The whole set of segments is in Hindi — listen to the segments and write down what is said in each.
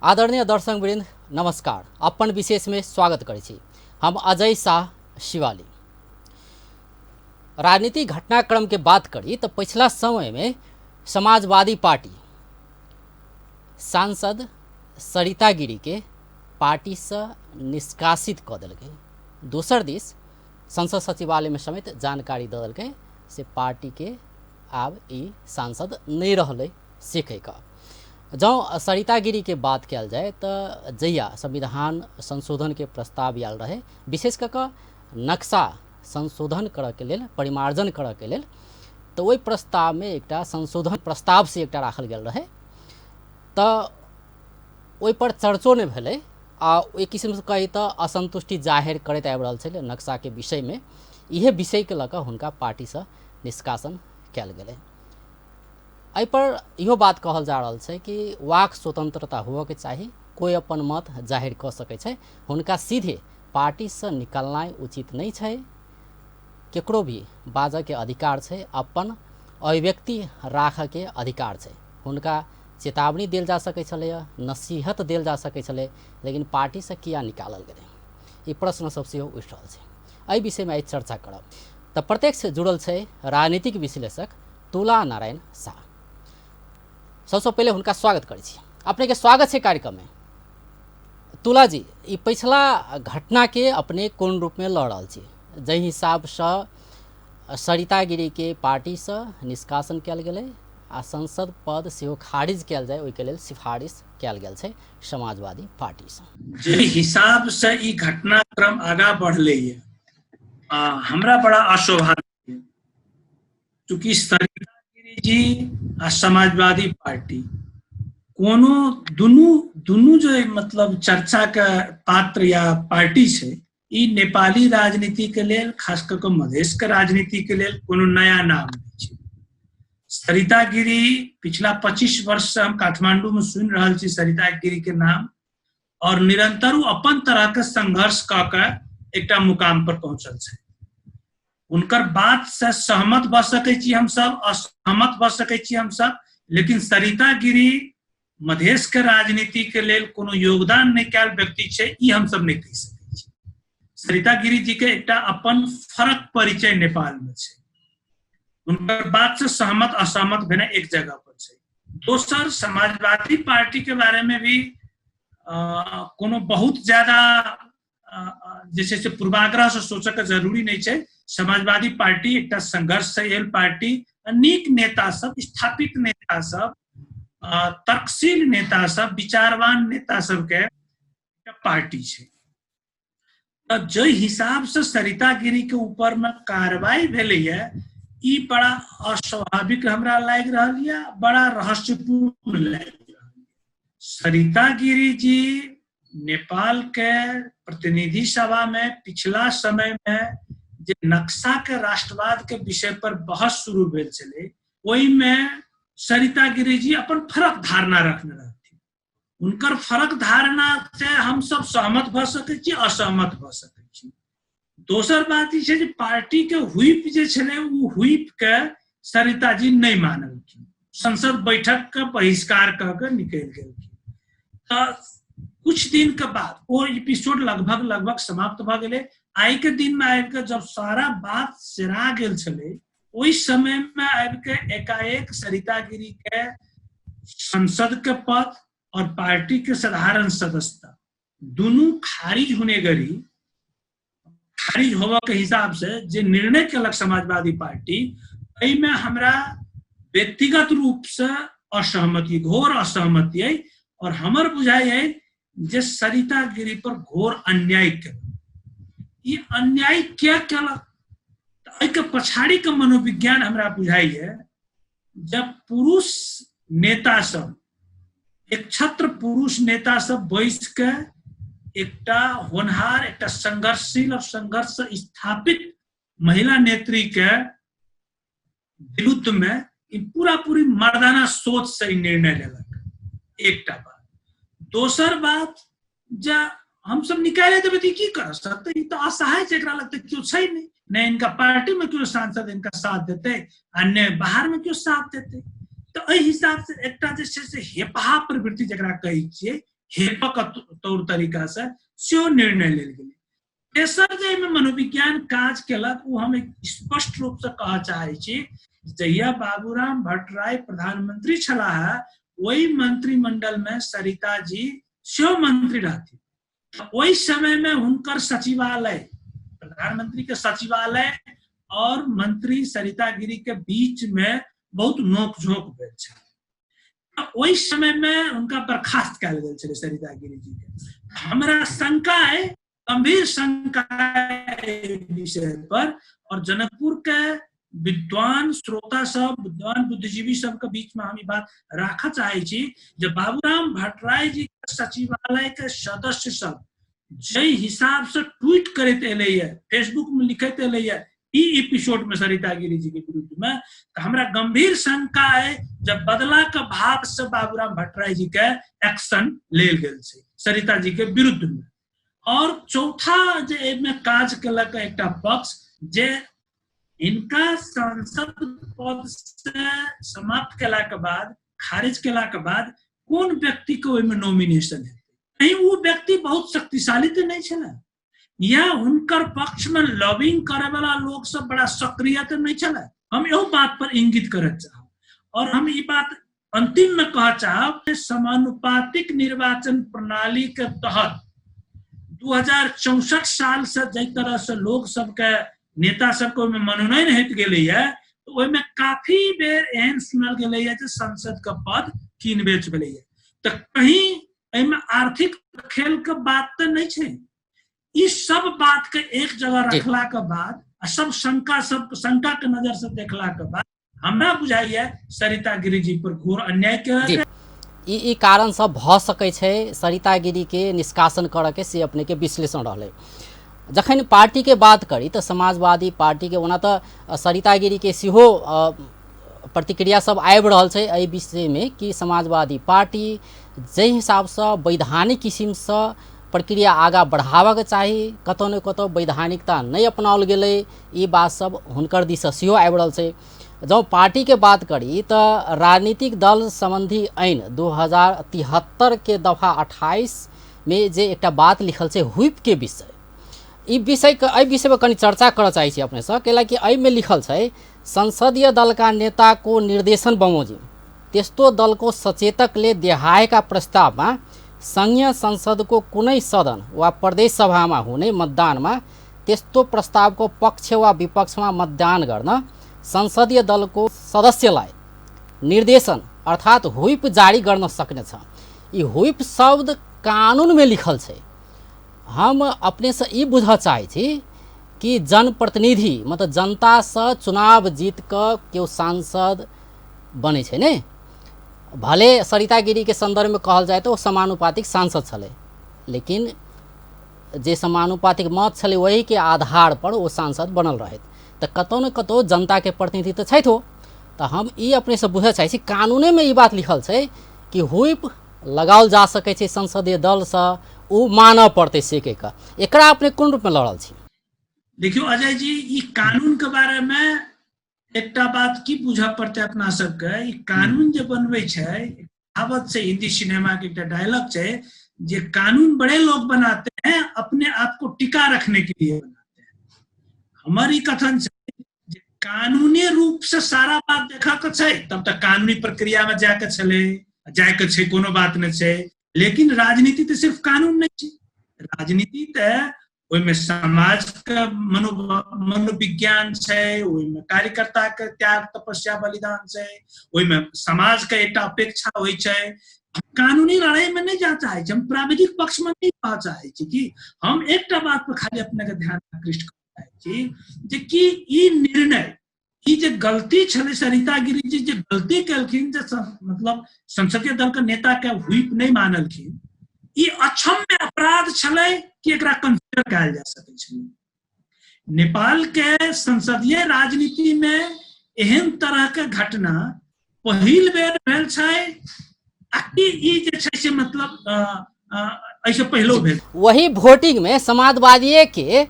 आदरणीय दर्शकवृन्द नमस्कार। अपन विशेष में स्वागत करै छी। हम अजय शाह शिवाली। राजनीतिक घटनाक्रम के बात करी तो पिछला समय में समाजवादी पार्टी सांसद सरिता गिरी के पार्टी से निष्कासित क देलकै। दोसर दिस संसद सचिवालय में समेत जानकारी द देलकै से पार्टी के आब ई सांसद नहीं रहलै सीखे का। जौ सरिता गिरी के बात कल जाए तो जहिया संविधान संशोधन के प्रस्ताव आयल रहे, विशेष कऽ नक्शा संशोधन करऽ के लेल, परिमार्जन करऽ के लेल, तो वही प्रस्ताव में एकटा संशोधन प्रस्ताव से एकटा राखल गेल रहे। तो ओहि पर चर्चो नहीं भेलै आ एक किस्म से कही तो असंतुष्टि जाहिर करैत आबि रहल छलै नक्शा के विषय में। इहे विषय के लऽ कऽ हुनका पार्टी से निष्कासन कयल गेलै। एहि पर इहो बात कहल जा रहल छै कि वाक स्वतंत्रता होबऽ के चाही, कोई अपन मत जाहिर कऽ सकै छै, हुनका सीधे पार्टी से निकलनाइ उचित नहीं छै। केकरो भी बाजऽ के अधिकार छै, अपन अभिव्यक्ति राखऽ के अधिकार छै। हुनका चेतावनी देल जा सकै छलैया, नसीहत देल जा सकै छलै, लेकिन पार्टी से किया निकालल गेलै, ई प्रश्न सब सेहो उठि रहल छै। एहि विषय में आइ चर्चा करब। तऽ प्रत्यक्ष जुड़ल छै राजनीतिक विश्लेषक तुला नारायण शाह। सबसे पहले हुनका स्वागत करै छी। अपने के स्वागत है कार्यक्रम में। तुला जी, ई पिछला घटना के अपने कोन रूप में लड़ रहल छी? जहि हिसाब से सरिता गिरी के पार्टी से निष्कासन कयल गेलै आ संसद पद सेहो खारिज कयल जाए, ओहि के लेल सिफारिश कयल गेल छै समाजवादी पार्टी से। जे हिसाब से ई घटनाक्रम आगा बढ़ले ये, हमरा बड़ा अशोभाग्य है, चूंकि सरिता गिरी जी आ समाजवादी पार्टी कोनो दुनू जो मतलब चर्चा के पात्र या पार्टी छै, ई नेपाली राजनीति के लेल, खास कर के मधेश के राजनीति के लेल कोनो नया नाम नहीं छै। सरिता गिरी पिछला 25 वर्ष से हम काठमांडू में सुन रहल छी सरिता गिरी के नाम, और निरंतर वो अपन तरह के संघर्ष क के एकटा मुकाम पर पहुंचल छै। उनकर बात से सहमत भ सकै छी हम सब, असहमत भ सकै छी हम सब, लेकिन सरिता गिरी मधेश के राजनीति के लेल कोनो योगदान नहीं कयल व्यक्ति छै, ई हम सब नहीं कह सकै छी। सरिता गिरी जी के एकटा अपन फरक परिचय नेपाल में छै। उनकर बात से सहमत असहमत भेना एक जगह पर छै। दोसर, समाजवादी पार्टी के बारे में भी कोनो बहुत ज्यादा जैसे से पूर्वाग्रह से सोचे के जरूरी नहीं छै। समाजवादी पार्टी एकटा संघर्षशील पार्टी, अनेक नेता सब, स्थापित नेता सब, तर्कशील नेता सब, विचारवान नेता सब के पार्टी छै। तो जो हिसाब से सरिता गिरी के ऊपर में कार्रवाई भेलै है, ई बड़ा अस्वाभाविक हमरा लाग रहल है, बड़ा रहस्यपूर्ण लाग रहल है। सरिता गिरी जी नेपाल के प्रतिनिधि सभा में पिछला समय में जे नक्शा के राष्ट्रवाद के विषय पर बहस शुरू भेल छलै, ओहि में सरिता गिरी जी अपन फरक धारणा रखने रहथिन। उनकर फरक धारणा से हम सब सहमत भ सकै छी, असहमत भ सकै छी। दोसर बात ई छै जे पार्टी के व्हिप जे छलै, वो व्हिप के सरिता जी नहीं मानलखिन, संसद बैठक के बहिष्कार क के निकल गेलखिन। तो कुछ दिन के बाद वो एपिसोड लगभग समाप्त भ गेलै। आई के दिन में आबि के जब सारा बात सिरा गेल छलै, ओहि समय में आबि के एकाएक सरिता गिरी के संसद के पद और पार्टी के साधारण सदस्यता दोनों खारिज होने गरी, खारिज होबे के हिसाब से जे निर्णय केलक समाजवादी पार्टी, एहि में हमरा व्यक्तिगत रूप से असहमति, घोर असहमति है। और हमर बुझाई है जे सरिता गिरी पर घोर अन्याय केलक। ये अन्याय क्या केलक, एहिके पछाड़ी के मनोविज्ञान हमरा बुझाई है। जब पुरुष नेता सब, एक छत्र पुरुष नेता सब बैस के एकटा होनहार, एकटा संघर्षशील और संघर्ष स्थापित महिला नेत्री के विरुद्ध में पूरी मर्दाना सोच से निर्णय लेलक, एकटा बात। दोसर बात, जब हम सब निकाले देबै तऽ की कर सकते, ई तो असहाय छै, एकरा लगते क्यों छै नहीं, न इनका पार्टी में क्यों सांसद इनका साथ देते, अन्य बाहर में क्यों साथ देते। तो एहि हिसाब से एकटा जे छै से हेपहा प्रवृत्ति जकरा कहै छियै, हेपक तौर तरीका से सेहो निर्णय लेल गेलै। तेसर जे एहिमे मनोविज्ञान काज केलक ओ हम स्पष्ट रूप से कहऽ चाहै छी, जहिया बाबूराम भट्टराय प्रधानमंत्री छलाह ओहि मंत्रिमंडल में सरिता जी सेहो मंत्री रहथिन। ओहि समय में हुनकर सचिवालय, प्रधानमंत्री के सचिवालय और मंत्री सरिता गिरी के बीच में बहुत नोकझोंक भेल छल। ओहि समय में उनका बर्खास्त कयल गेल छलै सरिता गिरी जी के। हमरा शंका है, गंभीर शंका विषय पर, और जनकपुर के विद्वान श्रोता सब, विद्वान बुद्धिजीवी सब के बीच में हम ई बात राखऽ चाहे छी जे बाबूराम भट्टराय जी के सचिवालय के सदस्य सब जे हिसाब से ट्वीट करते एले है, फेसबुक में लिखते एले है ई एपिसोड में सरिता गिरी जी के विरुद्ध में, तो हमरा गंभीर शंका है जब बदला के भाव से बाबूराम भट्टराय जी के एक्शन लेल गेल छै सरिता जी के विरुद्ध में। और चौथा जे एमे काज केलक एकटा पक्ष, जे इनका सांसद पद से समाप्त केला के बाद, खारिज केला के बाद कौन व्यक्ति को ओहिमे नॉमिनेशन है, कहीं वो व्यक्ति बहुत शक्तिशाली तो नहीं छला, या हुनकर पक्ष में लॉबिंग करे वाला लोग सब बड़ा सक्रिय तो नहीं छला। हम एहो बात पर इंगित करत चाहब, और हम ई बात अंतिम में कह चाहब, समानुपातिक निर्वाचन प्रणाली के तहत 2064 साल से जै तरह से लोग सबके नेता सबको में मनोनयन हेतु गेले है, तो ओहिमे काफी बेर एहन सुनल गेले है जे संसद का पद कीन बेच भेले है। तो कहीं एहिमे आर्थिक खेल के बात तो नहीं छे। इस सब बात के एक जगह रखला के बाद, सब शंका के नजर से देखला के बाद हमरा बुझाइए सरिता गिरी जी पर घोर अन्याय के ई कारण सब भ सकै छै सरिता गिरी के निष्कासन करऽ के, से अपने के विश्लेषण रहलै। जखन पार्टी के बात करी तो समाजवादी पार्टी के ओना तो सरिता गिरी के सेहो प्रतिक्रिया सब आबि रहल छै एहि विषय में कि समाजवादी पार्टी जै हिसाब से वैधानिक किसिम से प्रक्रिया आगा बढ़ावा के चाही, कतौ न कतौ वैधानिकता नहीं अपनाओल गेलै, ई बात सब हुनकर दिस से सेहो आबि रहल छै। जब पार्टी के बात करी तो राजनीतिक दल संबंधी आइन 2073 के दफा 28 में जे एक बात लिखल है व्हिप के विषय, ई विषय में कनी चर्चा करना चाहिए अपने से, कैलाकि में लिखल है संसदीय दल का नेता को निर्देशन बमोजिम त्यस्तो दल को सचेतक ले देहायका प्रस्ताव में संघीय संसद को कुनै सदन वा प्रदेश सभा में हुने मतदान में त्यस्तो प्रस्ताव को पक्ष वा विपक्ष में मतदान गर्न संसदीय दल को सदस्यलाई निर्देशन अर्थात व्हिप जारी गर्न सक्ने छ। ई व्हिप शब्द कानून में लिखल छै। हम अपने से ई बुझ चाहे छी कि जनप्रतिनिधि मतलब जनता से चुनाव जीत कर केओ सांसद बने छै ने, भले सरिता गिरी के संदर्भ में कहल जाए तो समानुपातिक सांसद छले, लेकिन जे समानुपातिक मत छले वही के आधार पर वो सांसद बनल रहे, तो कतौ न कतौ जनता के प्रतिनिधि तो छै। तो हम ई अपने से बुझ चाहे छी कानूने में ई बात लिखल छै कि व्हिप लगाओल जा सके छै संसदीय दल से, उ मानऽ पड़ते से के का। एकरा अपने कोन रूप में लड़ल छी? देखियो अजय जी, ई कानून के बारे में एकटा बात की बुझ पड़ते अपना सबके, ई कानून जे बनवे छै, कहावत से हिंदी सिनेमा के एकटा डायलॉग छै जे कानून बड़े लोग बनाते हैं, अपने आप को टिका रखने के लिए बनाते हैं। हमारी कथन छै जे कानूनी रूप से सारा बात देखा के छै, तब तक कानूनी प्रक्रिया में जाके छले, जाके छै कोनो बात नहीं छै। लेकिन राजनीति तो सिर्फ कानून नहीं छै, राजनीति तो ओहिमे समाज के मनोविज्ञान छै, ओहिमे कार्यकर्ता के त्याग तपस्या बलिदान छै, ओहिमे समाज के एक अपेक्षा होइ छै। कानूनी लड़ाई में नहीं जा चाहे, हम प्राविधिक पक्ष में नहीं कह चाहे कि हम एक बात पर खाली अपने के ध्यान आकृष्ट कर चाहे जे कि ई निर्णय, ई जे गलती छले सरिता गिरी जी जे गलती कलखिन, जे मतलब संसदीय दल के नेता के व्हिप नहीं मानलखिन, ई अक्षम्य अपराध छले कि एकरा कंसिडर कयल जा सकै छै। नेपाल के संसदीय राजनीति में एहन तरह के घटना पहिल बेर भेल छै, ई जे छै से मतलब ऐसे पहलो भेल। वही वोटिंग में समाजवादी के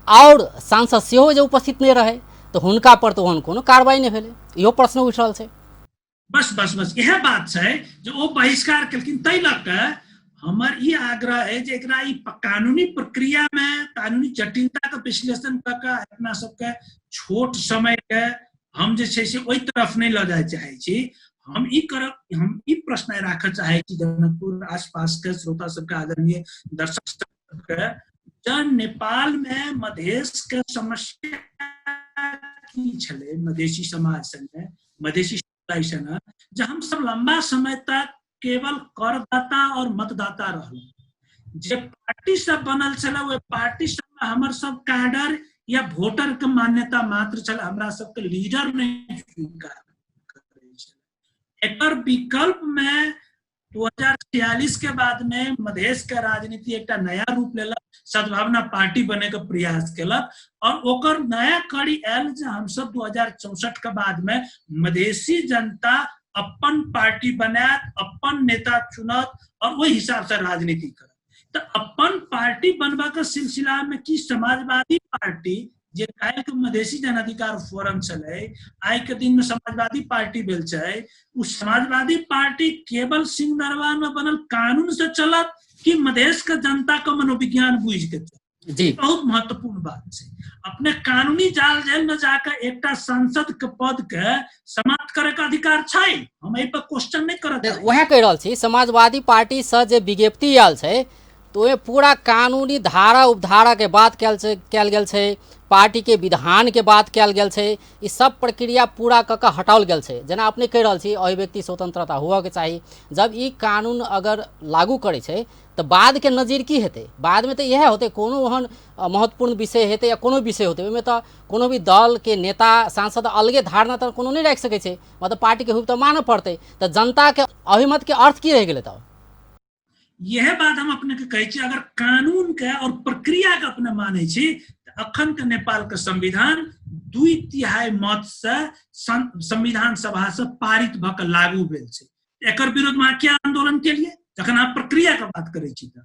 और सांसद सेहो जे उपस्थित नहीं रहे, तो हुनका पर तो ओहन कोनो कार्रवाई नहीं भेले, इहो प्रश्न उठल छै। बस बस बस यह बात है जो वो बहिष्कार कलखिन, तै लग के हमार ये आग्रह है जे एकरा ई कानूनी प्रक्रिया में कानूनी जटिलता का विश्लेषण करके अपना सबके छोट समय के हम जे छै से ओई तरफ नहीं ल जाय चाहे छी। हम ई प्रश्न राखऽ चाहे छी जनकपुर आसपास के श्रोता सबके, आदरणीय दर्शक सबके, जब नेपाल में मधेश के समस्या की छले, मधेसी समाज संगे, मधेसी समुदाय संगे, जब हम सब लंबा समय तक केवल करदाता और मतदाता रहल, जे पार्टी सब बनल छले वो पार्टी सब में हमर सब कैडर या वोटर के मान्यता मात्र छले, हमरा सब के लीडर नहीं स्वीकार करे छले। एकर विकल्प में 2046 के बाद में मधेश के राजनीति एक नया रूप लेलक, सद्भावना पार्टी बने के प्रयास केलक और ओकर नया कड़ी आयल जे हम सब 2064 के बाद में मधेसी जनता अपन पार्टी बनात, अपन नेता चुनत और वही हिसाब से राजनीति करत। तो अपन पार्टी बनवा के सिलसिला में की समाजवादी पार्टी जे काल्हि के मधेसी जन अधिकार फोरम चले, आई के दिन में समाजवादी पार्टी भेल छै, उस समाजवादी पार्टी केवल सिंह दरबार में बनल कानून से चलत कि मधेश के जनता का मनोविज्ञान बुझ के जी बहुत महत्वपूर्ण बात है। अपने कानूनी जाल जेल में जाकर एक सांसद के पद के समाप्त करे का अधिकार छै, हम एहि पर क्वेश्चन नहीं करत। वह कह रहल छी समाजवादी पार्टी से जे विज्ञप्ति आयल छै तो ये पूरा कानूनी धारा उपधारा के बात कयल गेल छै, पार्टी के विधान के बात कयल गेल छै, ई सब प्रक्रिया पूरा क के हटाओल गेल छै। जेना अपने कह रहल छी अभिव्यक्ति स्वतंत्रता हुआ के चाहिए। जब ई कानून अगर लागू करे छै तो बाद के नजीर की हेतै? बाद में तो यह होते कोनो ओहन महत्वपूर्ण विषय हेतै या कोनो विषय होते ओहिमे तो कोनो भी दल के नेता सांसद अलगे धारणा तो कोनो नहीं रख सकै छै, मतलब पार्टी के हुप तो मानऽ पड़तै। तो जनता के अभिमत के अर्थ की रह गेलै? तब यह बात हम अपने के कहै छी, अगर कानून के और प्रक्रिया के अपने माने छी तो अखन के नेपाल के संविधान 2/3 मत से संविधान सभा से पारित भ के लागू भेल छै। एकर विरोध में क्या आंदोलन के लिए? जखन आप प्रक्रिया के बात करे छी त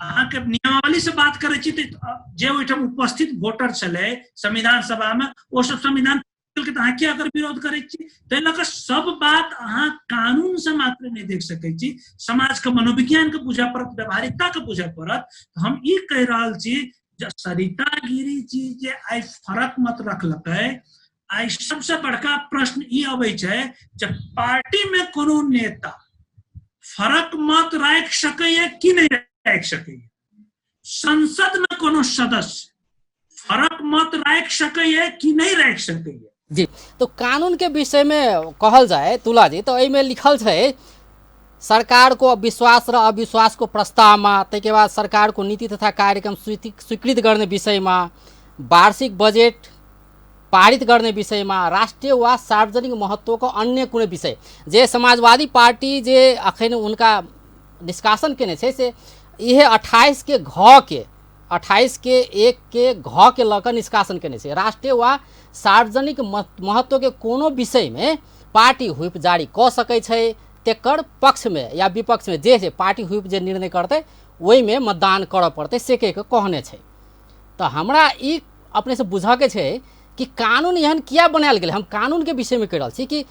अहाँ के नियमावली से बात करे छी त जे ओइठम उपस्थित वोटर छले संविधान सभा में ओ सब संविधान के अहाँ क्या अगर विरोध करे छी? तै लऽ कऽ सब बात अहाँ कानून से मात्र नहीं देख सकै छी, समाज के मनोविज्ञान के बुझे पड़त, व्यवहारिकता के बुझे पड़त। हम ई कह रहल छी जे सरिता गिरी जी जे आई फर्क मत रखलकै, आई सबसे बड़का प्रश्न ई अबै छै जे पार्टी में कोनो नेता फर्क मत राख सकैए कि नहीं राख सकैए, संसद में कोनो सदस्य फर्क मत राख सकैए कि नहीं राख सकैए जी। तो कानून के विषय में कहल जाए तुला जी तो एहिमे लिखल छै सरकार को विश्वास र अविश्वास को प्रस्ताव में, तैके बाद सरकार को नीति तथा कार्यक्रम स्वीकृत गर्ने विषय में, वार्षिक बजेट पारित गर्ने विषय में, राष्ट्रीय वा सार्वजनिक महत्व को अन्य कुनै विषय जे समाजवादी पार्टी जे अखन उनका डिस्कशन केने छै से यह 28 के घ के 28 के 1 के घ के लऽ कऽ निष्कासन केने छै। राष्ट्रीय वा सार्वजनिक महत्व के कोनो विषय में पार्टी व्हिप जारी कऽ सकै छै, तेकर पक्ष में या विपक्ष में जे पार्टी व्हिप जे निर्णय करते वही में मतदान करऽ पड़ते से के कहने छै। तो हमरा ई अपने से बुझऽ के छै कि कानून एहन किया बनायल गेलै। हम कानून के विषय में कह रहल छी कि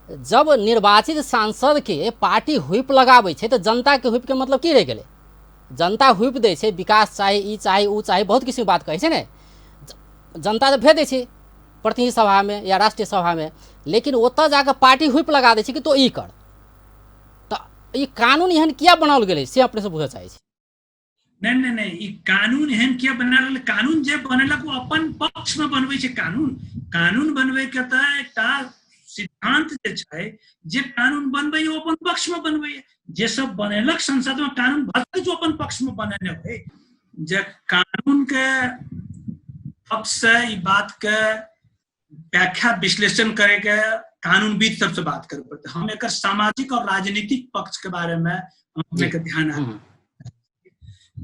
जब निर्वाचित सांसद के पार्टी व्हिप लगाबै छै तो जनता के व्हिप के मतलब की रह गेलै? जनता व्हिप दै छै, विकास चाही, ई चाही, ऊ चाही, बहुत किस्म बात कहै छै ने। जनता तो भेज दै छै प्रतिनिधि सभा में या राष्ट्रीय सभा में, लेकिन ओतऽ जाकर पार्टी व्हिप लगा दै छै कि तो ई कर। तो ई कानून एहन किया बनाओल गेलै से अपने से बुझऽ चाहै छी। नहीं ई कानून एहन किया बनल? कानून जे बनेलक वो अपन पक्ष में बनबै छै। कानून बनबै के त एकटा सिद्धांत जे छै, जे कानून बनबै वो अपन पक्ष में बनबै। जे सब बनेलक संसद में कानून भले जो अपन पक्ष में बनेने होय, जे कानून के पक्ष से ई बात के व्याख्या विश्लेषण करे के कानूनविद सबसे बात करे पड़ते। हम एक सामाजिक और राजनीतिक पक्ष के बारे में अपने के ध्यान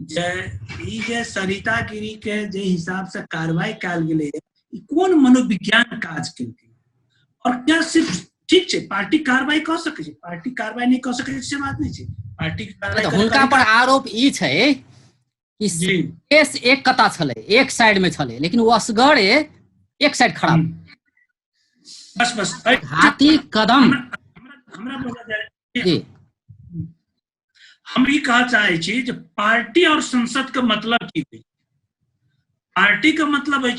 जे सरिता गिरी के जे हिसाब से कार्रवाई कयल गेलै, कोन मनोविज्ञान काज केलकै और क्या सिर्फ ठीक छै पार्टी कार्रवाई कऽ सकै छै, पार्टी कार्रवाई नहीं कऽ सकै छै से बात नहीं छै। पार्टी कार्रवाई हुनका पर आरोप ई छै कि केस एक कता छलै, एक साइड में छलै, लेकिन वो असगरे एक साइड खड़ा बस हाथी कदम हमरा बोला जाए हम ई कह चाहे छी जे पार्टी और संसद के मतलब की है। पार्टी का मतलब है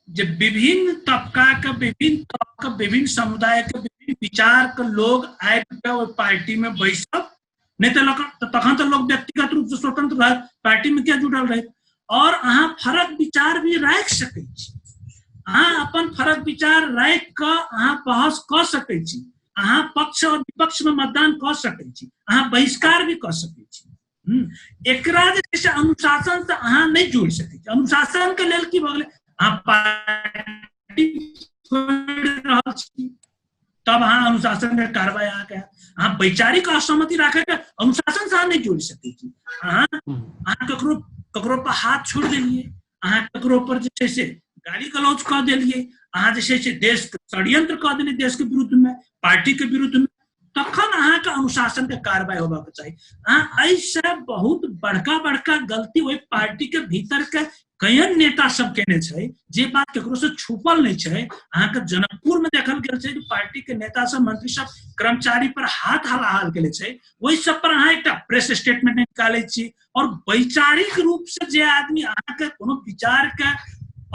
जे विभिन्न तबका के विभिन्न समुदाय के विभिन्न विचार के लोग आबि पार्टी में बैसब, नहीं तो तखन तो लोग व्यक्तिगत रूप से स्वतंत्र रह पार्टी में क्या जुड़ल रहे, और अहाँ फरक विचार भी राख सकै छी, अहाँ अपन फरक विचार राख के अहाँ बहस क सकै छी, अहाँ पक्ष और विपक्ष में मतदान क सकै छी, अहाँ बहिष्कार भी क सकै छी। एकरा जे अनुशासन से अहाँ नहीं जुड़ सकै छी। अनुशासन के लेल की भ गेलै, अहाँ पार्टी छोड़ रहल छी तब अहाँ अनुशासन के कार्रवाई अहाँ वैचारिक असहमति राखे के अनुशासन से अहाँ नहीं जुड़ सकै छी। अहाँ ककरो पर हाथ छोड़ देलिए, अहाँ ककरो पर जे से गाली गलौज क देलिए, अहाँ जे से देश के षड्यंत्र क देलिए, देश के विरुद्ध में, पार्टी के विरुद्ध में, तखन अहाँ के अनुशासन के कार्रवाई होबा के चाहिए। अहाँ ऐसे बहुत बड़का गलती वही पार्टी के भीतर के कयन नेता सब केने छै, जे बात केकरो से छुपल नहीं छै। अहाँ के जनकपुर में देखल गेल छै कि पार्टी के नेता सब, मंत्री सब कर्मचारी पर हाथ हलाहल केले छै, वही सब पर अहाँ एकटा प्रेस स्टेटमेंट निकाले छी, और वैचारिक रूप से जे आदमी अहाँ के कोनो विचार के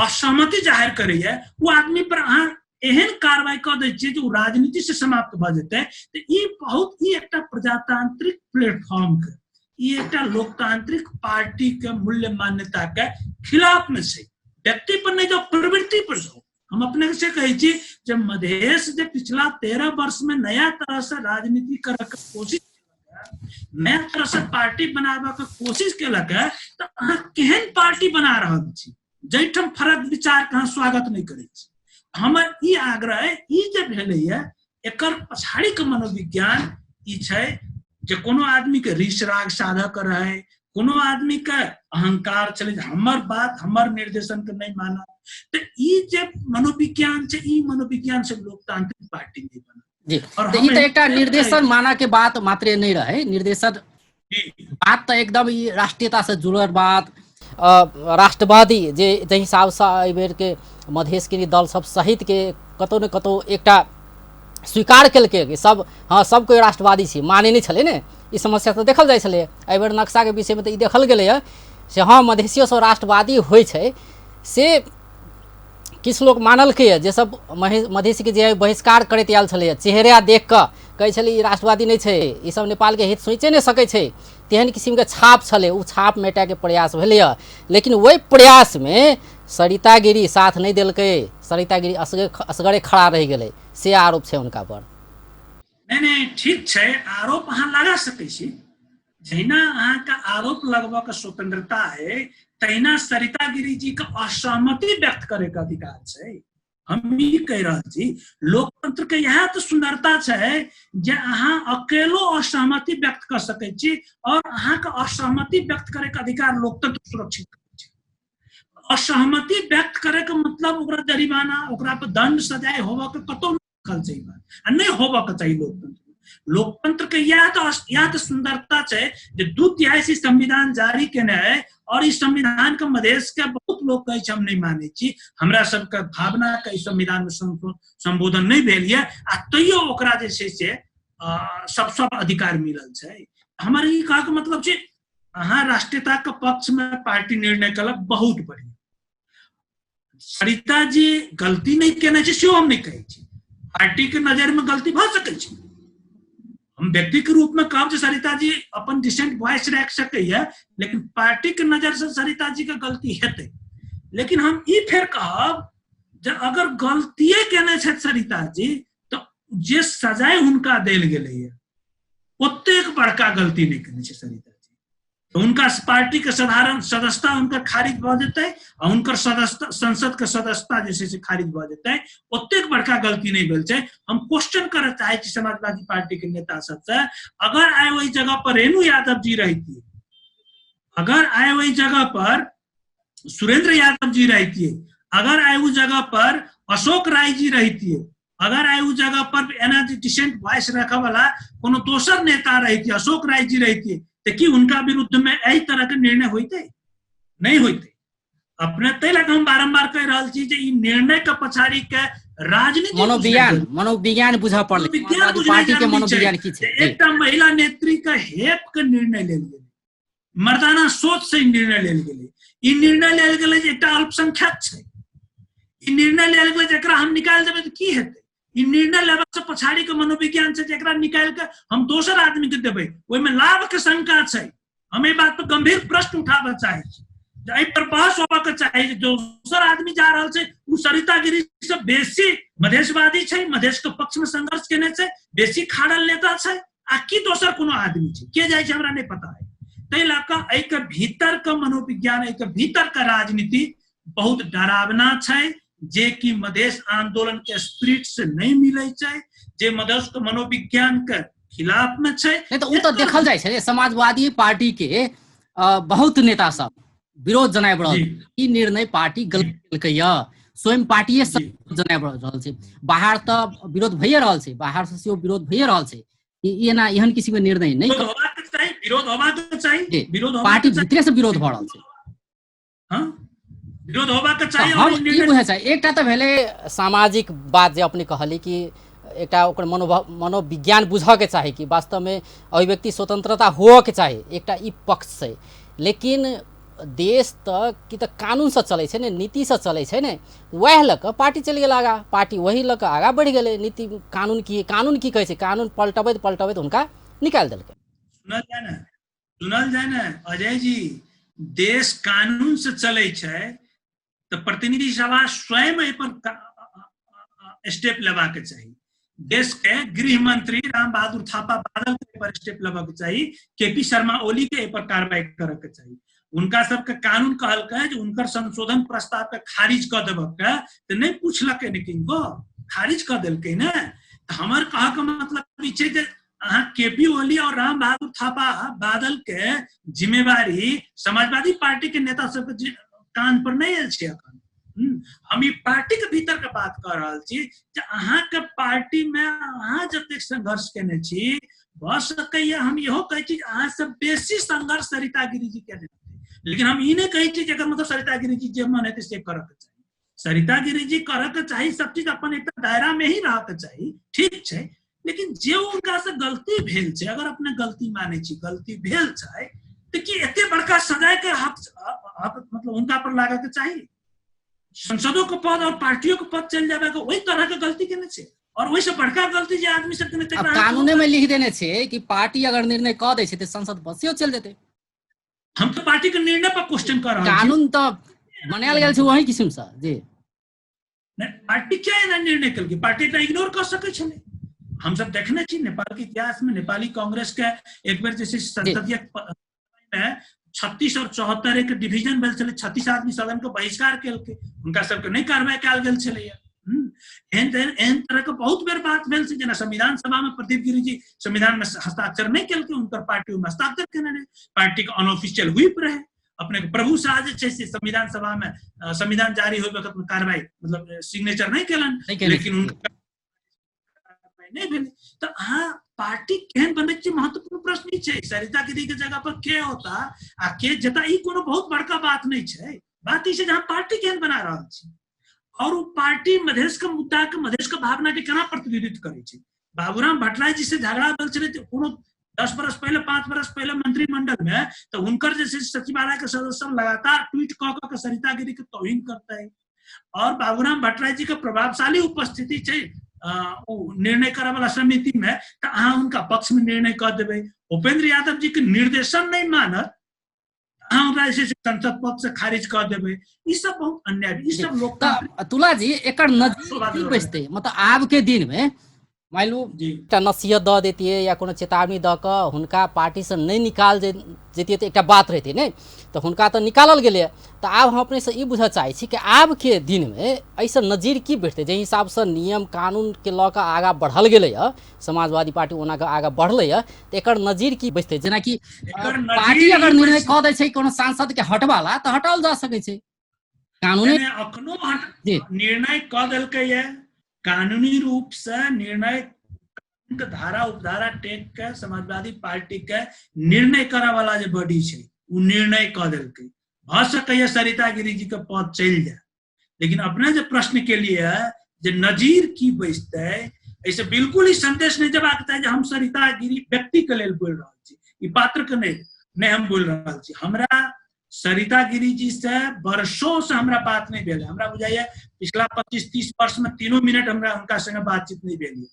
असहमति जाहिर करैया, वो आदमी पर अहाँ एहन कार्रवाई क दै छियै जो राजनीति से समाप्त भ जेतै। तो ई बहुत ही एकटा प्रजातांत्रिक प्लेटफॉर्म के, ई एकटा लोकतांत्रिक पार्टी के मूल्य मान्यता के खिलाफ में छै। व्यक्ति पर नहीं जाओ, प्रवृत्ति पर जाओ। हम अपने से कहे छी जब मधेश जे पिछला 13 वर्ष में नया तरह से राजनीति करे के कोशिश, नया तरह से पार्टी बनाबे के कोशिश केलक है, तो अहाँ केहन पार्टी बना रहल छी जैठम फरक विचार के अहाँ स्वागत नहीं करे छी। हमर ई आग्रह है, ई जे भेलैया एकर पछाड़ी के मनोविज्ञान ई छै जे कोनो आदमी के रीस राग साधक रहे, कोनो आदमी के अहंकार चले, हमर बात हमर निर्देशन के नहीं माना, तो ई जे मनोविज्ञान छै, ई मनोविज्ञान से लोकतांत्रिक पार्टी नहीं बना जी। तो ई तो एकटा निर्देशन माना के बात मात्र नहीं रहे, निर्देशन बात तो एकदम ई राष्ट्रीयता से जुड़ल बात, राष्ट्रवादी जे हिसाब से एहि बेर के मधेश के दल सब सहित के कतौ न कतौ एकटा स्वीकार केलकै कि सब हाँ सब कोई राष्ट्रवादी छी, माने नहीं छलै ने। ई समस्या तो देखल जाइ छलै एहि बेर नक्शा के विषय में, तो ई देखल गेलै से हाँ मधेसियो सब राष्ट्रवादी होइ छै। से किछु लोग मानलकै जे सब मधेसी के जे बहिष्कार करैत आयल छलै, चेहरा देख कऽ कहै छलै ई राष्ट्रवादी नहीं छै, ई सब नेपाल के हित सोचे नहीं सकै छै, तेहन किस्म के छाप छलै, उ छाप मेटा के प्रयास भेलै। लेकिन वही प्रयास में सरिता गिरी साथ नहीं दिलकै, सरिता गिरी असगरे खड़ा रह गए, से आरोप है उनका पर। नहीं ठीक है, आरोप अहाँ लगा सकै छी, जहिना अहाँ का आरोप लगवा के स्वतंत्रता है, तहिना सरिता गिरी जी का असहमति व्यक्त करे के अधिकार है। हम ई कह रहा छी लोकतंत्र के यह तो सुंदरता है जे अहाँ अकेलो असहमति व्यक्त कर सकै छी, और अहाँ का असहमति व्यक्त करे के अधिकार लोकतंत्र सुरक्षित करे छै। असहमति व्यक्त करे के मतलब ओकरा जरिमाना, ओकरा पर दंड सजाए होबा के कतौ लिखल छै, नहीं होबा के चाहिए। लोकतंत्र के यह तो सुंदरता है जो 2/3 संविधान जारी केने है, और इस संविधान के मधेश के बहुत लोग कहे हम नहीं माने छी, हमरा सबके भावना के संविधान में संबोधन नहीं भेल है, आ तैयो ओकरा जे छै से सब अधिकार मिलल छै। हमर ई कहा के मतलब छै अहाँ राष्ट्रीयता के पक्ष में पार्टी निर्णय कलक, बहुत बढ़िया। सरिता जी गलती नहीं केने छै सेहो हम नहीं कहै छी, पार्टी के नजर में गलती भ सकै छै। हम व्यक्ति के रूप में कहब सरिता जी अपन डिसेंट वॉइस रख सके, लेकिन पार्टी के नजर से सरिता जी के गलती हेतै। लेकिन हम ई फेर कहब जब अगर गलतिये केने छै सरिता जी, तो जे सजाए हुनका देल गेलै ओतेक बड़का गलती नहीं केने छै सरिता जी, तो उनका पार्टी के साधारण सदस्यता उनका खारिज भ जेतै, और उनकर सदस्यता संसद के सदस्यता जैसे से खारिज भ जेतै, ओतेक बड़का गलती नहीं भेल छै। हम क्वेश्चन करे चाहे छी समाजवादी पार्टी के नेता सबसे, अगर आए वही जगह पर रेणु यादव जी रहती, अगर आए वही जगह पर सुरेंद्र यादव जी रहती, अगर आए उस जगह पर अशोक राय जी रहती, अगर आए उस जगह पर एना डिसेंट वॉइस रखे वाला कोनो दोसर नेता रहती, अशोक राय जी रहती, तो कि उनका विरुद्ध में एही तरह के निर्णय होते नहीं होते। अपने तै लग हम बारंबार कह रहा छी जे ई निर्णय के पछाड़ी के राजनीति मनोविज्ञान बुझा पड़ल, पार्टी के मनोविज्ञान की छै। एकटा महिला नेत्री का हेप के निर्णय लेल गेलै, मर्दाना सोच से निर्णय लेल गेलै। ई निर्णय लेल गेलै जे एकटा अल्पसंख्यक छै, ई निर्णय लेल गेलै जेकरा हम निकाल देबै तऽ की हेतै। ई निर्णय लेबा से पछाड़ी के मनोविज्ञान छै जेकरा निकाल के हम दोसर आदमी के देबै, ओहिमे लाभ के शंका छै। हम एहि बात पर गंभीर प्रश्न उठाबऽ चाहै छी, एहि पर बहस होबऽ के चाही। जो दोसर आदमी जा रहल छै उ सरिता गिरी से बेसी मधेशवादी छै, मधेश के पक्ष में संघर्ष केने छै, बेसी खाड़ल नेता छै, आ की दोसर कोनो आदमी छै के जाइ छै हमरा नहि पता है। ताहि लऽ कऽ एहि के भीतर के मनोविज्ञान, एहि के भीतर के राजनीति बहुत डरावना छै, जे कि मधेश आंदोलन के स्पिरिट से नहीं मिलै छै, जे मधेश के मनोविज्ञान के खिलाफ में छै। नहीं तो उ तो देखल जाइ छै समाजवादी पार्टी के बहुत नेता सब विरोध जनाब रहल, ई निर्णय पार्टी गलत केलकै य, स्वयं पार्टी जनाब रहल छै। बाहर तो विरोध भइए रहल छै, बाहर से सेहो विरोध भइए रहल छै कि एना एहन किसी को निर्णय नहीं होबाक चाही, विरोध होबाक चाही, विरोध पार्टी भीतरे से विरोध भ रहल छै। हां विरोध होबाक चाही। हम ई बुझै छै एकटा त भेलै सामाजिक बात जे अपने कहली कि एकटा ओकर मनोविज्ञान बुझऽ के चाही कि वास्तव में अभिव्यक्ति स्वतंत्रता हो के चाही, एकटा ई पक्ष छै। लेकिन देश तक कि तऽ कानून से चलै छै ने, नीति से चलै छै ने, वएह लऽ कऽ पार्टी चलि गेल आगा, पार्टी वही लऽ कऽ आगा बढ़ि गेलै। नीति कानून की कहै छै, कानून पलटबैत हुनका निकालि देलकै। सुनल जाए ने अजय जी, देश कानून से चलै छै तऽ प्रतिनिधि सभा स्वयं एहि पर स्टेप लेबाक चाही। देश के गृह मंत्री राम बहादुर थापा बादल के पर स्टेप लेबाक चाही, केपी शर्मा ओली के पर कार्रवाई करे के चाही। उनका सबके कानून कहलकै जे उनकर संशोधन प्रस्ताव के खारिज कर देबके, तो नहीं पूछलकै ने किनको, खारिज कर देलकै ने। तो हमर कहा के मतलब ई छै जे अहाँ केपी ओली और राम बहादुर थापा बादल के जिम्मेवारी समाजवादी पार्टी के नेता सबके कान पर नहीं आयल छै अखन। हम ई पार्टी के भीतर के बात कर रहल छी जे अहाँ के पार्टी में अहाँ जतेक संघर्ष केने छी, भ सकैया हम इहो कहै छी अहाँ से बेसी संघर्ष सरिता गिरी जी केने, लेकिन हम ई नहीं कहै छी जेकर मतलब सरिता गिरी जी जे मन हेतै से करऽ के चाही। सरिता गिरी जी करऽ के चाही, सब चीज अपन एक दायरा में ही रह के चाही, ठीक छै। लेकिन जे उनका से गलती भेल छै, अगर अपने गलती माने छी गलती भेल छै, तो कि एते बड़का सजाए के हक मतलब उनका पर लागे के चाही। संसदों के पद और पार्टियों के पद चल जावे के वही तरह के गलती केने छै, और वही से बड़का गलती जे आदमी सब केने छै। कानूने में लिख देने छै कि पार्टी अगर निर्णय क दै छै त संसद बसियो चल जेतै। हम तो पार्टी के निर्णय पर क्वेश्चन कर रहल छी। कानून तो बनायल गेल छै वही किस्म से जी। नहीं पार्टी क्या है निर्णय केलकै, पार्टी तो इग्नोर कर सकै छै। हम सब देखने छी नेपाल के इतिहास में, नेपाली कांग्रेस के एक बेर जैसे संसदीय में 36 और 74 के डिवीजन भेल छलै, 36 आदमी सदन के बहिष्कार केलकै, उनका सबके नहीं कार्रवाई कयल गेल छलैया। एहन तरह के बहुत बेर बात भेल छै, जेना संविधान सभा में प्रदीप गिरी जी संविधान में हस्ताक्षर नहीं केलकै, उनकर पार्टी में हस्ताक्षर केने रहे, पार्टी के अनऑफिशियल व्हिप रहे। अपने प्रभु शाह जे छै से संविधान सभा में संविधान जारी होबे के कार्रवाई मतलब सिग्नेचर नहीं केलन, लेकिन उनका नहीं भेल। तो अहाँ पार्टी केहन बनै छै महत्वपूर्ण प्रश्न ई छै। सरिता गिरी के जगह पर के होता आ के जेता, ई कोनो बहुत बड़का बात नहीं छै। बात ई छै जहाँ पार्टी केहन बना रहल छी, और वो पार्टी मधेश के मुद्दा के, मधेश के भावना के केना प्रतिनिधित्व करे छै। बाबूराम भट्टराय जी से झगड़ा भेल छलै कोनो 10 बरस पहले, 5 बरस पहले मंत्रिमंडल में, तो उनकर जैसे सचिवालय के सदस्य लगातार ट्वीट कऽ के सरिता गिरी के तौहीन करता है। और बाबूराम भट्टराय जी के प्रभावशाली उपस्थिति छै निर्णय करे वाला समिति में, तो अहाँ उनका पक्ष में निर्णय कर देबै। उपेंद्र यादव जी के निर्देशन नहीं मानत, अहाँ उनका ऐसे संसद पद से खारिज कर देबै। ई सब बहुत अन्याय, ई सब लोकतंत्र। तुला जी एकर नजदीक बचते, मतलब आब के दिन में मान लू एकटा नसीहत दऽ देतियै या कोनो चेतावनी दऽ कऽ हुनका पार्टी से नहीं निकाल जैतियै तऽ एकटा बात रहती नहीं, तो हुनका तो निकालल गेलै। तो आब हम अपने से ई बुझऽ चाहै छी कि आब के दिन में ऐसा नजीर की बैठते, जे हिसाब से नियम कानून के लऽ कऽ आगा बढ़ल गेलै है, समाजवादी पार्टी ओना के आगा बढ़लै है, तो एकर नजीर की बैठते। जेना कि पार्टी अगर निर्णय कऽ दै छै कोनो सांसद के हटवाला, तो हटाओल जा सकै छै। कानूनी अखनो निर्णय कऽ देलकै है, कानूनी रूप से निर्णय धारा उपधारा टेक के समाजवादी पार्टी के निर्णय करे वाला जे बॉडी छै, उ निर्णय कऽ देलकै। भ सकैया सरिता गिरी जी के पद चलि जाए, लेकिन अपने जो प्रश्न के लिए है जे नजीर की बैसते ऐसे बिल्कुल ही संदेश नहीं जबाक चाही जे हम सरिता गिरी व्यक्ति के लेल बोल रहा छी, ई पात्र के नहीं हम बोल रहा छी। हमरा सरिता गिरी जी से वर्षों से हमरा बात नहीं भेल, हमरा बुझाइए पिछला 25-30 वर्ष में 3 मिनट हमरा उनका संगे बातचीत नहीं भेल।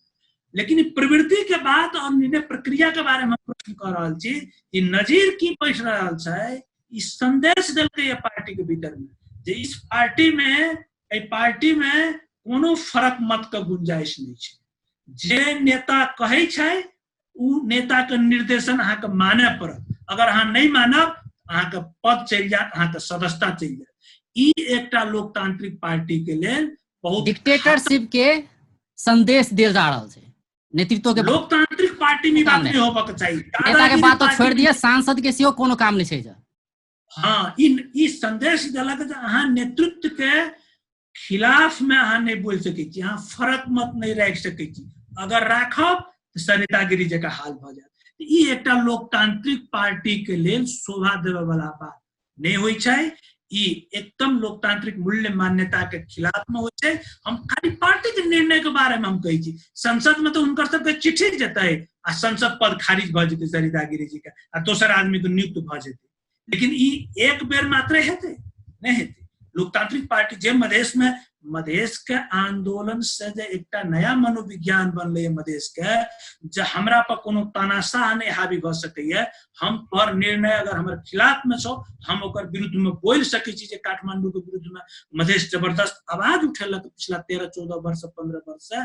लेकिन प्रवृत्ति के बात और निर्णय प्रक्रिया के बारे में प्रश्न कर रहा छी, ई नजीर की बैस रहा है, ई संदेश दिलकै ये पार्टी के भीतर में जे इस पार्टी में कोनो फर्क मत के गुंजाइश नहीं है। जे नेता कहे छै उ नेता के निर्देशन अहाँ के माने पड़त, अगर अहाँ नहीं मानब अहाँ के पद चल जात, अहाँ के सदस्यता चल जात। ई एकटा लोकतांत्रिक पार्टी के लेल बहुत डिक्टेटरशिप के संदेश देल जा रहल छै नेतृत्व के। लोकतांत्रिक पार्टी में बात नहीं होबा के चाहिए, नेता के बात तो छोड़ दिए, सांसद के सेहो कोनो काम नहीं छै। हाँ, ई संदेश देलक जे अहाँ नेतृत्व के खिलाफ में अहाँ नहीं बोल सकै छी, अहाँ फर्क मत नहीं राख सकै छी, अगर राखब तो सरिता गिरी जका हाल भ जात। ई एकटा लोकतांत्रिक पार्टी के लेल शोभा देवे वाला बात नहीं होय छै, ई एकदम लोकतांत्रिक मूल्य मान्यता के खिलाफ में होय छै। हम खाली पार्टी के निर्णय के बारे में हम कहै छी, संसद में तो हुनकर सबके चिट्ठी जेतै आ संसद पद खारिज भ जेतै सरिता गिरी जी के आ दोसर आदमी के नियुक्त भ जेतै, लेकिन ई एक बेर मात्र हेतै नहीं हेतै। लोकतांत्रिक पार्टी जे मधेश के आंदोलन से जे एकटा नया मनोविज्ञान बनले मधेश के, जे हमरा पर कोनो तानाशाह नहीं हावी भ सकैए, हम पर निर्णय अगर हमर खिलाफ में छो हम ओकर विरुद्ध में बोल सकै छी। जे काठमांडू के विरुद्ध में मधेश जबरदस्त आवाज उठेलक पिछला 13-14 वर्ष 15 वर्ष से,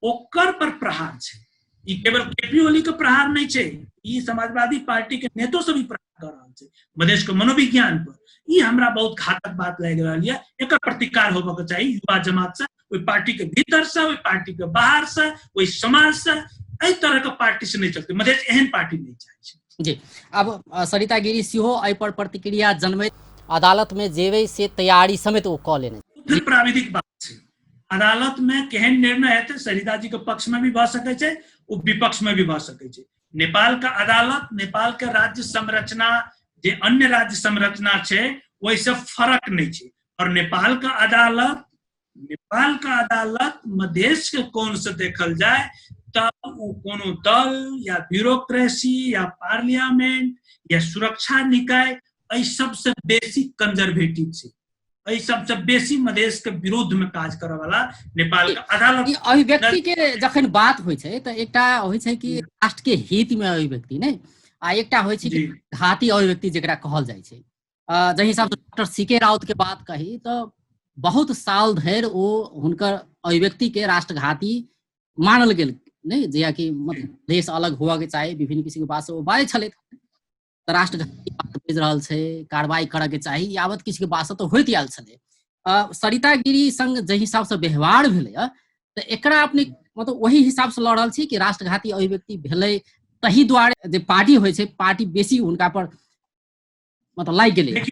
ओकर पर प्रहार छै। ई केवल केपी ओली के प्रहार नहीं छै, ई समाजवादी पार्टी के नेतो से भी प्रहार कर रहल छै मधेश के मनोविज्ञान पर। ई हमरा बहुत घातक बात लग रहल है, एकर प्रतिकार होबे के चाहिए युवा जमात से, ओई पार्टी के भीतर से, ओई पार्टी के बाहर से, ओई समाज से। एई तरह के पार्टी से नहीं चलते, मधेश एहन पार्टी नहीं चाहे जी। अब सरिता गिरी सेहो एहि पर प्रतिक्रिया जनबैत अदालत में जेबै से तैयारी समेत वो कऽ लेने। फिर प्राविधिक बात छै, अदालत में केहन निर्णय हेतै, सरिता जी के पक्ष में भी भ सकै छै, वो विपक्ष में भी भ सकै छै। नेपाल का अदालत नेपाल के राज्य संरचना जे अन्य राज्य संरचना छै वैसे फर्क नहीं छै, और नेपाल का अदालत मधेश के कोण से देखल जाए तब वो कोनो दल या ब्यूरोक्रेसी या पार्लियामेंट या सुरक्षा निकाय एहि सबसे बेसी कंजर्वेटिव छै, एहि सबसे बेसी मधेश के विरोध में काज करे वाला नेपाल का अदालत। अभिव्यक्ति के जखन बात होय छै त एकटा होय छै कि राष्ट्र के हित में अभिव्यक्ति नहीं, आ एकटा होय छै कि घाती अभिव्यक्ति जेकरा कहल जाय छै। जहि हिसाब से डॉक्टर सीके राउत के बात कही तो बहुत साल धरि वो हुनकर अभिव्यक्ति के राष्ट्रघाती मानल गेल नहीं, जहिया कि मतलब देश अलग हुआ के चाही, विभिन्न किसी के बात से वो बाजै छलै त राष्ट्रघाती बात बाजि रहल छै, कार्रवाई करऽ के चाही, यावत किसी के बात से तो होइत आयल छलै। सरिता गिरी संग जहि हिसाब से व्यवहार भेलै त एकरा अपने मतलब वही हिसाब से लऽ रहल छी कि राष्ट्रघाती अभिव्यक्ति भेलै तही दुआरे जे पार्टी होय छै, पार्टी बेसी हुनका पर मतलब लाग गेलै।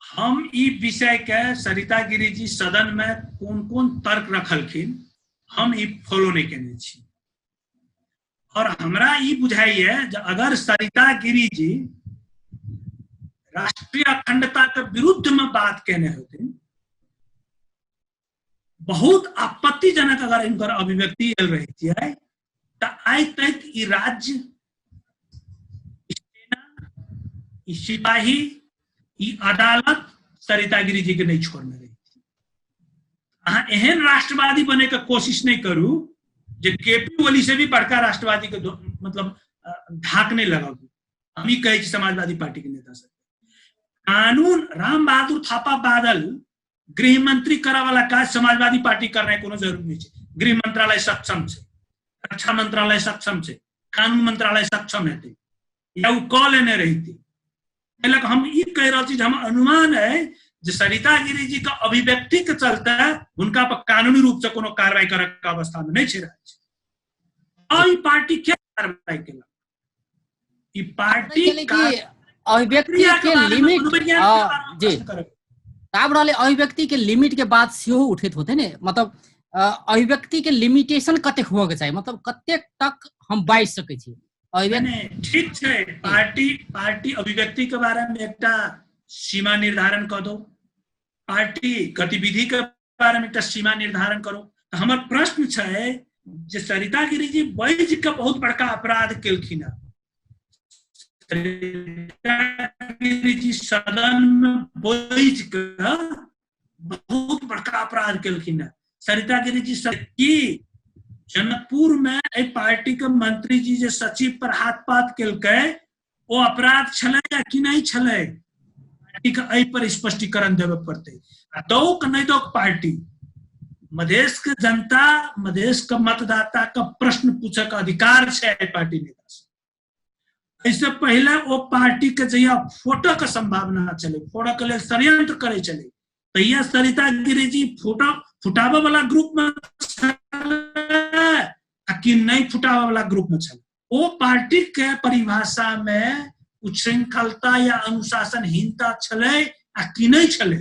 हम ई विषय के सरिता गिरी जी सदन में कोन तर्क रखलखिन हम ई फॉलो नहीं केने छी, और हमरा ई बुझाइए जे अगर सरिता गिरी जी राष्ट्रीय अखंडता के विरुद्ध में बात केने होथिन, बहुत आपत्तिजनक अगर इनकर अभिव्यक्ति आयल रहितियै त आइ तक ई राज्य, सेना, ई सिपाही, ई अदालत सरिता गिरी जी के नहीं छोड़ने रही। अहाँ एहन राष्ट्रवादी बने के कोशिश नहीं करू जे केपी ओली से भी बड़का राष्ट्रवादी के मतलब धाक नहीं लगाबू। हम ही कहे समाजवादी पार्टी के नेता सब कानून राम बहादुर थापा बादल गृह मंत्री करा वाला काज समाजवादी पार्टी करना है, कोनो जरूरी नहीं है। गृह मंत्रालय सक्षम है, रक्षा मंत्रालय सक्षम है, कानून मंत्रालय सक्षम है, या वो कॉल लेने रही थी। हम ई कह रहा चीज हम अनुमान है जो सरिता गिरी जी का अभिव्यक्ति के चलते उनका पर कानूनी रूप से कोनो कार्रवाई करे के अवस्था में नहीं छे रहा है। पार्टी क्या कार्रवाई केला, ई पार्टी अभिव्यक्ति के लिमिट जी ताब रहले, अभिव्यक्ति के लिमिट के बात सेहो उठैत होते ने, मतलब अभिव्यक्ति के लिमिटेशन कतेक हुआ के चाहिए, मतलब कतेक तक हम बाजि सकै छी अभिव्यक्ति। ठीक है, पार्टी अभिव्यक्ति के बारे में एकटा सीमा निर्धारण कर दो, पार्टी गतिविधि के बारे में एक सीमा निर्धारण करो। तो हमार प्रश्न है जे सरिता गिरी जी बैज के बहुत बड़का अपराध केलखिन। सरिता गिरी जी सदन में बैज के बहुत बड़का अपराध केलखिन। सरिता गिरी जी की जनकपुर में पार्टी के मंत्री जी जे सचिव पर हाथ पात केलकै वो अपराध छलै या कि नहीं छलै, पार्टी के एहि पर स्पष्टीकरण देवे पड़ते। दौक नहीं दौक पार्टी मधेश के जनता मधेश के मतदाता का प्रश्न पूछे का अधिकार है पार्टी नेता से। इससे पहले वो पार्टी के जहिया फोटो के संभावना चले, फोटो के लिए षड्यंत्र करे चले, तहिया सरिता गिरी जी फोटो फुटावे वाला ग्रुप में कि नहीं फुटावे वाला ग्रुप में चले। वो पार्टी के परिभाषा में उच्छृंखलता या अनुशासनहीनता छले कि नहीं छले।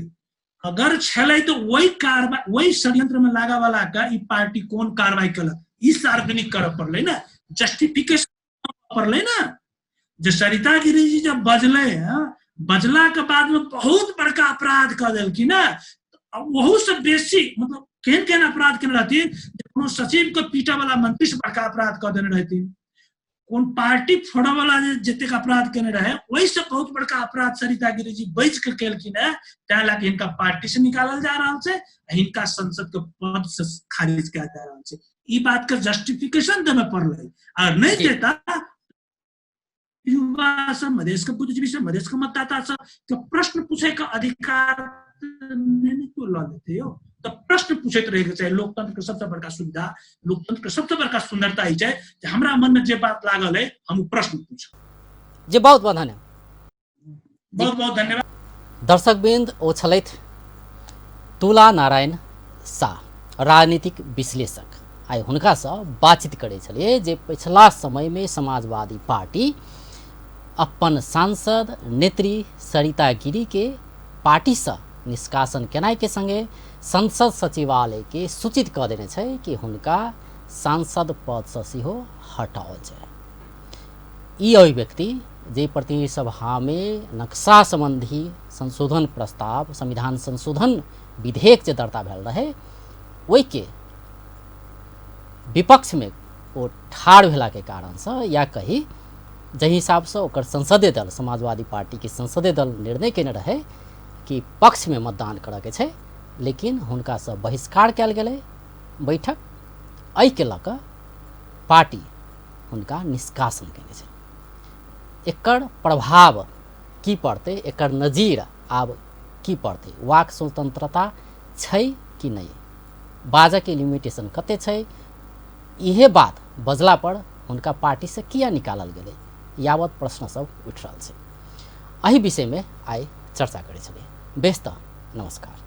अगर छले तो वही कार्रवाई वही षड्यंत्र में लागा वाला का ई पार्टी कौन कार्रवाई कलक ई सार्वजनिक कर पड़ले ना, जस्टिफिकेशन पड़ले ना। जो सरिता गिरी जी जब बजले बजला के बाद में बहुत बड़का अपराध कर दिलखिन ना, वहू से बेसी मतलब केहन केहन अपराध केने रहती, सचिव को पीटा वाला मंत्री से बड़का अपराध कर देने रहती, कौन पार्टी फोड़ा वाला जतेक अपराध केने रहे वही से बहुत बड़का अपराध सरिता गिरी जी बैज के केलखिन है। तै लागी हिनका पार्टी से निकालल जा रहा है, हिनका संसद के पद से खारिज किया जा रहा है। ई बात के जस्टिफिकेशन देवे पड़ले, और नहीं देता युवा सब मधेश के बुद्धिजीवी सब मधेश के मतदाता सब के प्रश्न पूछे का अधिकार नहीं क्यों ला लेते हो। तो प्रश्न पूछे रहेगा चाहिए। लोकतंत्र के सबसे बड़का सुविधा, लोकतंत्र के सबसे बड़का सुंदरता ही है कि हमरा मन में जे बात लागल है हम प्रश्न पूछब। जी बहुत बहुत धन्यवाद, बहुत बहुत धन्यवाद। दर्शकवृन्द ओ छलथि तुला नारायण शाह, राजनीतिक विश्लेषक। आइ हुनकासँ बातचीत करै छलिए जे पिछला समय में समाजवादी पार्टी अपन सांसद नेत्री सरिता गिरी के पार्टी से निष्कासन केनाइ के संगे संसद सचिवालय के सूचित कऽ देने छै कि हुनका सांसद पद से सेहो हटाओल जाय। ई ओहि व्यक्ति जे प्रतिनिधि सभा में नक्शा संबंधी संशोधन प्रस्ताव संविधान संशोधन विधेयक जे दर्ता भेल रहे ओहि के विपक्ष में वो ठाड़ भेला के कारण से या कही जहि हिसाब से ओकर संसदीय दल समाजवादी पार्टी के संसदीय दल निर्णय केने रहे कि पक्ष में मतदान करे के छै, लेकिन हुनका से बहिष्कार कयल गेलै बैठक। एहि के लऽ कऽ पार्टी हुनका निष्कासन केने छै। एकर प्रभाव की पड़तै, एकर नजीर आब की पड़तै, वाक स्वतंत्रता छै कि नहीं, बाजऽ के लिमिटेशन कते छै, इहे बात बजला पर हुनका पार्टी से किया निकालल गेलै यावत प्रश्न सब उठ रहल छै। एहि विषय में आइ चर्चा करै छलिए। बेस्त नमस्कार।